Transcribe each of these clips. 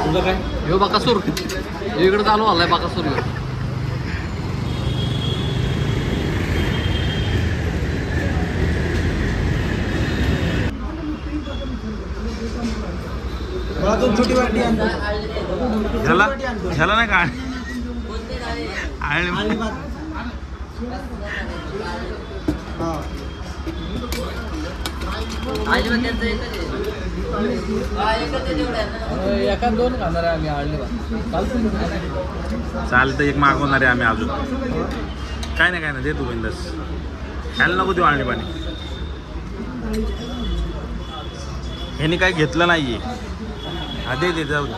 तुझं काय ह्यो बाकासूर इकडे चालू आलाय बाकासूर ह्यो. छोटी वाटी आणतो ह्याला ह्याला नाही का आळणी एका दोन खाणार आहे आम्ही आळणी चालतं एक मागवणार आहे आम्ही अजून काय नाही दे तू बिंदास ह्याला नको देऊ आळणी पाणी ह्याने काय घेतलं नाहीये हा दे जाऊ दे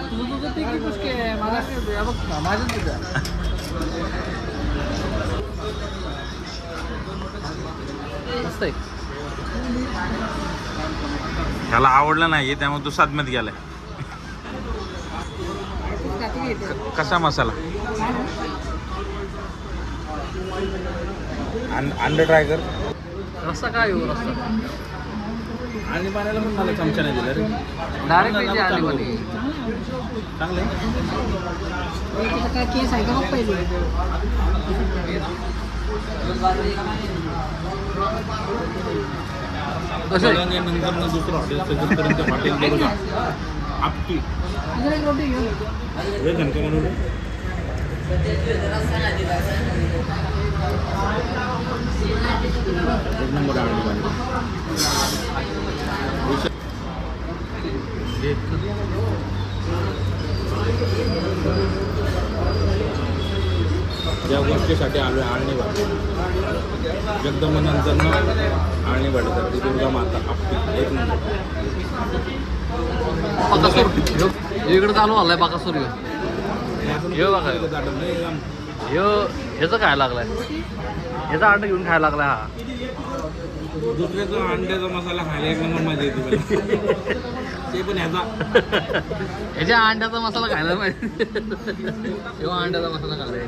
तुझं ते की पुष्के मला काय बघ माझ्याच तुझ्या मस्त आहे. ह्याला आवडलं नाहीये त्यामुळे तू साधम्यात गेलाय कसा मसाला अंडर ट्राय कर रस्सा काय हो रस्सा आणि पाण्याला पण मला चमचा नाही दिला रे डायरेक्ट आली पाणी चांगलं काय केस आहे का पहिले कसं नंतर दुसरं हॉटेल सगळं हॉटेल बरोबर आपटी रोटी घेऊन हे घंटे म्हणून एक नंबर आवडली पाणी या गोष्टीसाठी आलो आळणी वाट जगदंबानंतर आळणी वाटतात दुर्गा माता आपली एक नंबर बाकासूर इकडे चालू आलाय बाकासूर ह्यो बघा ह्यो ह्याचं खायला लागलाय ह्याचा अंडा घेऊन खायला लागलाय हा दुसऱ्याचा अंड्याचा मसाला खायला एक नंबर मजा येते मला. ते पण ह्याचा ह्याच्या अंड्याचा मसाला खायला पाहिजे ह्यो अंड्याचा मसाला खाल्लाय